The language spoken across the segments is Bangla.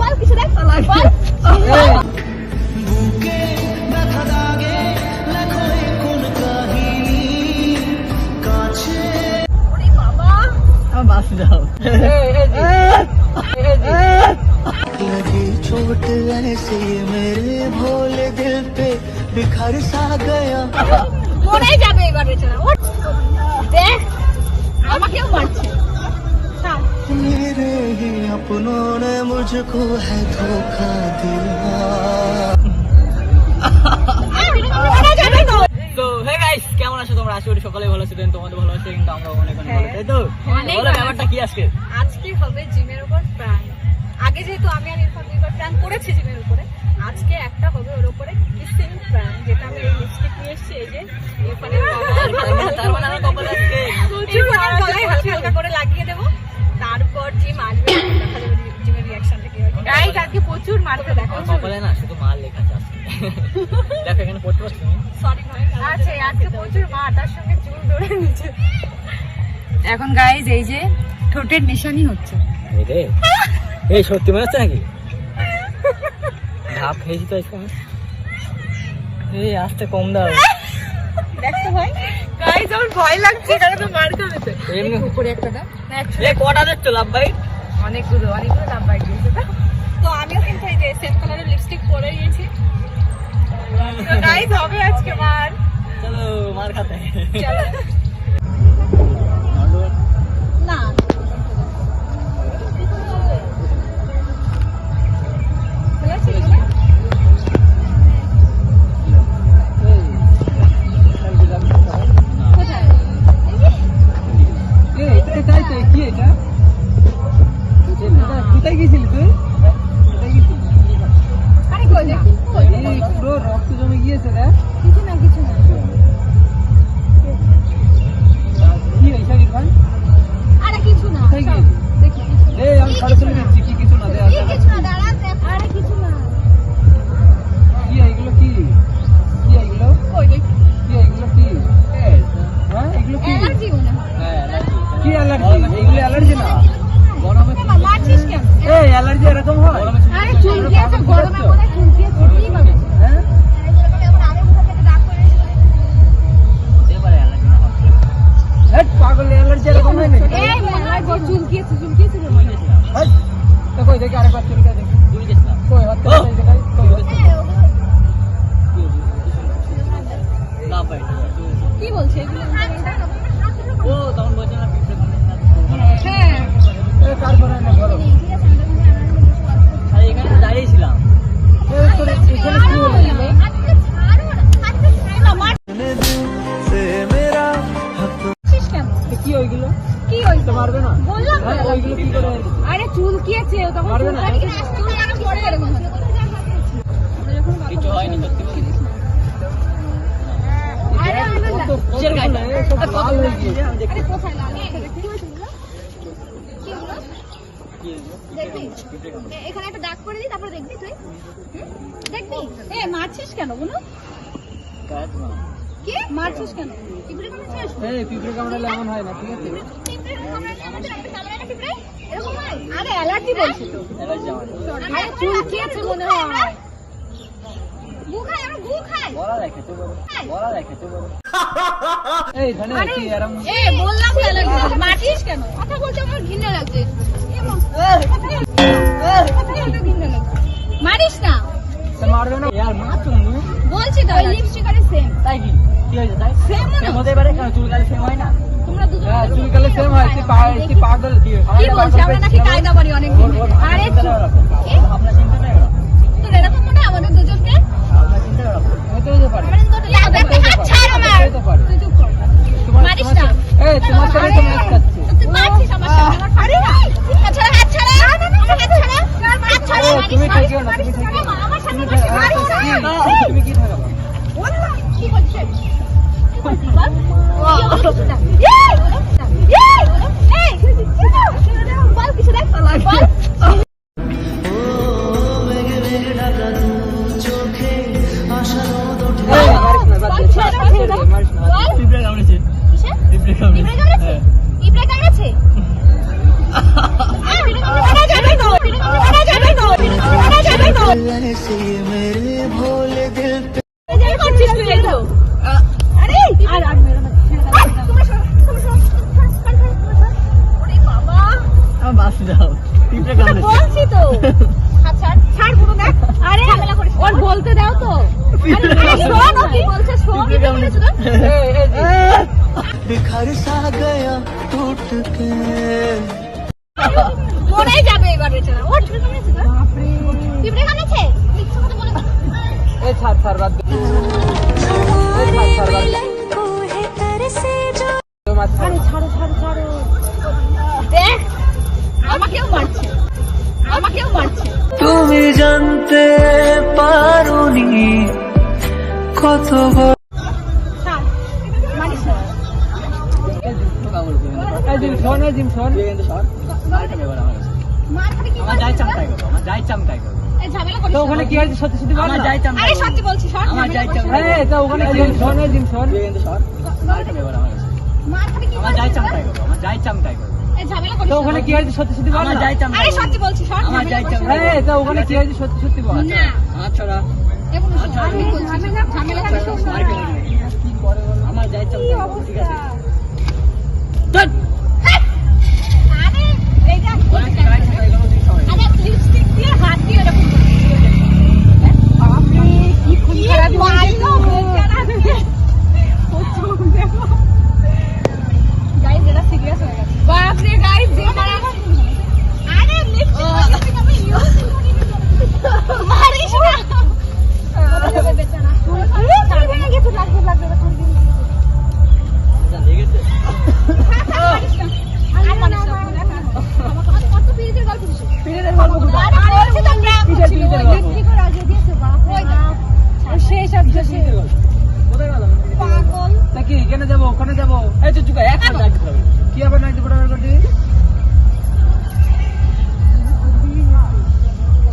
বল কিছু দেখ বুকে ব্যথা দাগে লেখো কোন কাহিনী কাছে ওরে বাবা আমার বাস যাও लगी चोट ऐसे मेरे भोले दिल पे बिखर सा गया মরে যাবে এবার বেচারা দেখ আমাকেও মারছে मेरे ही अपनों ने मुझको है धोखा दिया তো হে গাইস কেমন আছো তোমরা? আশা করি সকালে ভালো আছো, তোমাদের ভালো আছে, কিন্তু আমরা অনেক অনেক ভালো, তাই তো? বলো ব্যাপারটা কি আজকে? আজকে হবে জিমের উপর প্ল্যান। আগে যেহেতু আমি আর ইরফান দুইবার প্ল্যান করেছি জিমের উপরে, আজকে একটা হবে ওর উপরে কিসিং প্ল্যান, যেটা আমি এই লিপস্টিক নিয়ে এসেছি। এই যে ইরফানের তার মানে আমার কপালে আজকে ইরফানের গলায় হালকা হালকা করে লাগিয়ে দেবো, তারপর জিম আসবে, দেখা যাবে জিমের রিঅ্যাকশনটা কি হয়। গাইস আজকে প্রচুর মারতে দেখো, কপালে না শুধু মাল লেখা আছে আজকে। দেখো এখানে পড়তে পারছো তুমি? সরি ভাই আচ্ছা আজকে প্রচুর মার, তার সঙ্গে চুল ধরে নিচে। এখন গাইস এই যে ঠোঁটের নিশানি হচ্ছে। এই রে এই সত্যি মনে হচ্ছে নাকি? ধাপ খেয়েছি তো আজকে। এই আস্তে কম দাও। দেখতে ভাই গাইস আমার ভয় লাগছে, কারণ তো মার খাবে তো। এমনি উপরে একটা দাও না, এ কটা দেখছো লাভ ভাই? অনেকগুলো লাভ বাইট দিয়েছে। তো আমিও কিন্তু এই যে সেম কালারের লিপস্টিক পরে নিয়েছি। তো গাইস হবে আজকে মার। চলো মার খাতে। চলো না কোথায় গেছিলি তুই? পুরো রক্ত জমে গিয়েছে রে। কিছু না কি হয়েছে ইরফান? আরে কিছু না কোথায় গিয়েছিলি? দেখি এই আমি সাড়ে চলে দিচ্ছি, কি কিছু না দে। কিছু না দাঁড়া, আরে কিছু না কি এগুলো? কি কি এগুলো? কই দেখি কি এগুলো? কি হ্যাঁ এগুলো কি? অ্যালার্জি মনে হয়। হ্যাঁ কি অ্যালার্জি? এগুলো অ্যালার্জি না, গরমে বাবা মারছিস কেন? এই অ্যালার্জি এরকম হয়? আরে চুলকিয়েছে গরমে, মনে হয় চুলকিয়েছে কি ভাবে? হ্যাঁ এখন আগে কোথা থেকে ডাক করে এসেছে। এবারে অ্যালার্জি না হয়। হেট পাগল, অ্যালার্জি এরকম হয় নাকি? এই মনে হয় চুলকিয়েছে রে মনে হয়। হেট তো কই দেখি আরেকবার চুলকে দেখি। চুলকেছ না কই হচ্ছে এই জায়গায় কই হচ্ছে না ভাই? কি বলছে এগুলো? ও তখন বলছে না পিছনে কোনে না। হ্যাঁ এ কার করে না গরম। আরে এখানে দাঁড়িয়ে ছিলাম। এই তো এখানে কি হলো? আজকে ছাড়ো না মার से मेरा हक ছিস কেন? কি ওইগুলো? কি হইছে? তো মারবে না? বললাম হ্যাঁ, তো ওইগুলো কি করে? আরে চুলকিয়েছে তখন মারবে না? চুল কেন পড়ে গেল মনে হয়। কিছু হয়নি সত্যি বলছি। আরে কত কিসের গাড়ি? সব লাল হয়ে গিয়েছে আমি দেখি। আরে কোথায় লাল আছে দেখি কি হয়েছে এগুলো? কি এগুলো? কি এগুলো? দেখবি এখানে একটা দাগ করে দিই, তারপর দেখবি তুই দেখবি। এ মারছিস কেন বলো? কাজ না। কি মারছিস কেন? পিঁপড়ে কামড়েছিস? এই পিঁপড়ে কামড়ালে এমন হয় না, ঠিক আছে? পিঁপড়ে কামড়ালে আমাদের একটা কামড়ায় না পিঁপড়ে? এরকম হয়? আরে অ্যালার্জি বলছি তো। অ্যালার্জি আমার। আরে চুলকিয়েছে মনে হয়। গু খায়, আমরা গু খাই। বলা রাখে তো বলো। বলা রাখে তো বলো। এই ধনে কি আরাম। এ বললাম তো অ্যালার্জি। মারছিস কেন? কথা বলতে আমার ঘৃণা লাগছে। ঘৃণা লাগছে। মারিস না। তো মারবে না यार, মা তুমি বলছি তো লিপস্টিক আরে সেম। তাই কি কি হয়েছে তাই? সেম সেম হতে পারে, কারণ চুলকালে সেম হয় না। তোমরা দুজন হ্যাঁ চুলকালে সেম হয়। তুই পাগল কি বলছিস? আমরা নাকি কায়দা বাড়ি অনেক দিন। আরে আপনার চিন্তা নেই ওরা। তোর এরকম মনে হয় আমাদের দুজনকে? আপনার চিন্তা ওরা হতেও পারে। আমাদের দুটো লাগবে হাত ছাড় আমার। হতেও পারে। তুই চুপ কর। মারিস না। এই তোমার সাথে তো ম্যাচ খাচ্ছি। তুই মারছিস আমার সাথে। আরে হাত ছাড়া, হাত ছাড়া। আমার হাত ছাড়া। হাত ছাড়া। ও তুমি ঠেকিও না, তুমি ঠেকিও না। আমার সাথে তুমি মারিস না। তুমি কি ঠেকাবো? বললাম কি বলছিস? কি বলছিস বল? এই বল কিছু দেখ বল। वेगे वेगे ढाका तू चोखे आशा रोद उठे এই মারিস না, বাদ দে। মারিস না, পিঁপড়ে কামড়েছে। কিসে? পিঁপড়ে কামড়েছে। পিঁপড়ে কামড়েছে? পিঁপড়ে কামড়েছে? कैसे ये मेरे भोले दिल पे কি করছিস তুই এগুলো? আরে আর মেরে মত ওরে বাবা আমার বাস দাও টিপে গান বলছি তো আচ্ছা ছাড় পুরো দেখ আরে ঝামেলা করিস ওর বলতে দাও তো আরে শোন ও কি বলছে শোন কি বলছিস তো बिखर सा गया टूट के মরেই যাবে এবার বেচারা ওর ছোট কেমন আছে বাপ রে টিপড়ে কেমন আছে লিখছো কথা বলে এই ছাড় ছাড় বাদ দে এই ছাড় ছাড় বাদ দে আরে ছাড়ো ছাড়ো ছাড়ো দেখ আমাকেও মারছে তুমি জানতে পারোনি কত বড় মানিস না এই জিম শোন এই জিম শোন কিন্তু শোন মারটা এবার মার খাবে কি আমার যাই চামটাই করো আমার যাই চামটাই করো এই ঝামেলা করিস তো ওখানে কি হয়েছে সত্যি সত্যি বল আমার যাই চামটাই আরে সত্যি বলছি শর্ট আমার যাই চামটাই এই তো ওখানে কি হয়েছে শোন এই জিম শোন কিন্তু শোন মারটা এবার মার খাবে কি আমার যাই চামটাই করো আমার যাই চামটাই করো এই ঝামেলা করিস তো ওখানে কি হয়েছে সত্যি সত্যি বল আমার যাই চামটাই আরে সত্যি বলছি শর্ট আমার যাই চামটাই এই তো ওখানে কি হয়েছে সত্যি সত্যি বল না আচ্ছা না এখন আমি বলছি ঝামেলা করিস কি করে আমার যাই চামটাই করো ঠিক আছে আরে এই দেখ অনেক গাড়ি চালাই গেল তুই সবাই আরে লিপস্টিক দিয়ে হাত দিয়ে এরকম বাপরে কি খুন খারাপ মাইলো বেচারা গাইস এটা সিরিয়াস হয়ে গেছে বাপরে গাইস যে মারা আরে লিপস্টিক আমি ইউজ করি মারিস না বেচারা তুই ভেঙে গেছে লাগবে তোর দিন আচ্ছা লেগেছে আর মানিস না আমাকে কত পিরিতের গল্প দিছিস পিরিতের গল্প কোথায়? আরে বলছি তো প্র্যাঙ্ক কিসের ছিল পিরিতের ওই গল্প? লিপস্টিক আর আগে দিয়েছে বাপরে শেষ আর শেষ কোথায় গেল পাগল তা কি কেন যাবো ওখানে যাবো এই তো চুকা এক হাজার কি আবার 90 টাকা করবি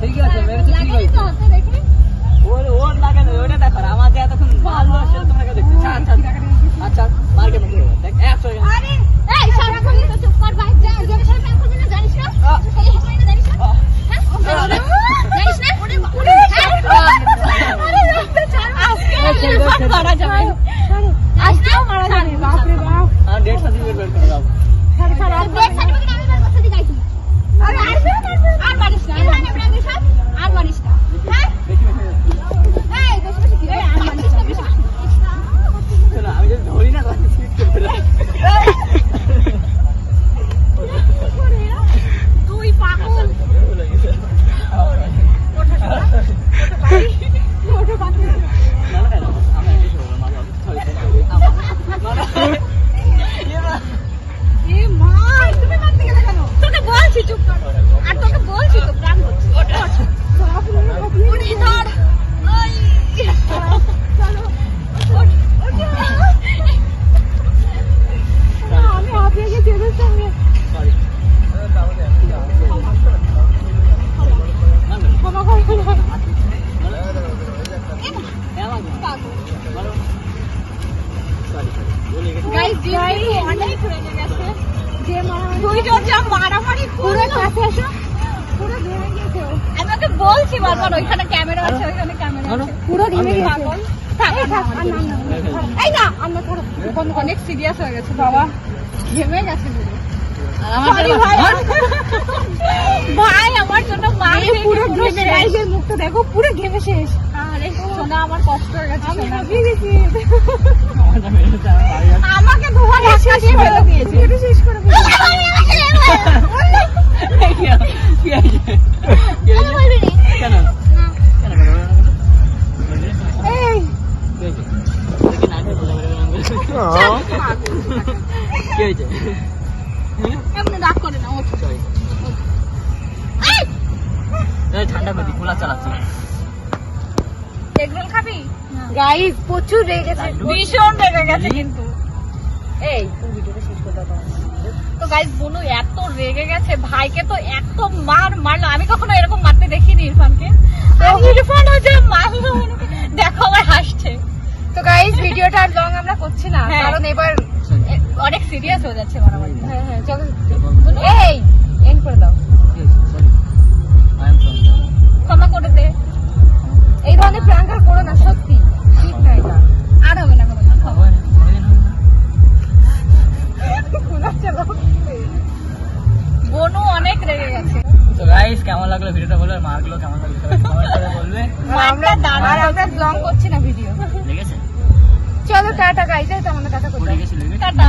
ঠিক আছে মেরে তো ঠিক লাগাই আছে তো হাতে দেখে ওর লাগে না ওটা দেখো আমার যে এতক্ষণ ভালো আসে তোমাকে দেখতে আচ্ছা আচ্ছা মার্কে মধ্যে দেখ 100 আরে এই সারাক্ষণ তো চুপ কর ভাই যা যে বিষয়ে প্ল্যান করবি না জানিস না খালি হাসপাই না জানিস না হ্যাঁ জানিস না ওরে আরে রাখতে ছাড় আজকে মারা যাবে আজকেও মারা যাবে বাপ রে বাপ আর 150 দিন বের করে দাও ছাড় ছাড় আর দেখ সার্টিফিকেট আমি তোর কাছে দিই তুই আরে আর মারিস না আমি প্রাঙ্গে সব আর মারিস না হ্যাঁ দেখি এই বেশি বেশি কি আর মারিস না বেশি চলো আমি যদি ধরি না তাহলে সিট করে তুই পাগল এ মা তুমি মারতে গেলে কেন তোকে বলছি চুপ কর আর তোকে বলছি তো প্ল্যান করছি ওঠ উনি ধর ওই চলো ওঠ আমি হাঁপিয়ে গেছি এদের সঙ্গে ক্ষমা করবো না গাইস যে অনেক রেগে গেছে যে দুইজন যা মারামারি পুরো কাছে এসো পুরো ভেঙে গেছে আমি ওকে বলছি বারবার ওইখানে ক্যামেরা আছে ওইখানে ক্যামেরা আছে পুরো ভেঙে গেছে পাগল এই না আমরা ধরো অনেক সিরিয়াস হয়ে গেছে বাবা ঘেমে গেছে Sorry ভাই ভাই আমার জন্য মার পুরো ঘেমে গাইসের মুখটা দেখো পুরো ঘেমে শেষ আরে সোনা আমার কষ্ট হয়ে গেছে আমি হাঁপিয়ে গেছি আমাকে ধোয়া ধাক্কা দিয়ে ফেলে দিয়েছে এটা শেষ করে কি আছে কেন কেন এই কি হয়েছে এমন রাগ করে না ওঠ ঠান্ডা করে খোলা চালাচ্ছি এগরোল খাবি গাইস প্রচুর রেগে গেছে ভীষণ রেগে গেছে কিন্তু এই তুই ভিডিওটা শেষ করে দাও তো গাইস বনু এত রেগে গেছে ভাইকে তো এত মারলো আমি কখনো এরকম মারতে দেখিনি ইরফানকে তো ইরফানও যে মারলো দেখো আমার হাসছে তো গাইস ভিডিওটা আর লং আমরা করছি না কারণ এবার অনেক সিরিয়াস হয়ে যাচ্ছে মারামারি হ্যাঁ হ্যাঁ চলো এই এন্ড করে দাও ক্ষমা করে দে কেমন লাগলো ভিডিওটা বলবে, আর মার্কগুলো কেমন লাগলো কমেন্ট করে বলবে। আমরা দাঁড়ার আমরা ব্লগ করছি না ভিডিও। লেগেছে? চলো টাটা গাইস, এই তো আমাদের টাটা করতে পড়ে গেছিল টাটা।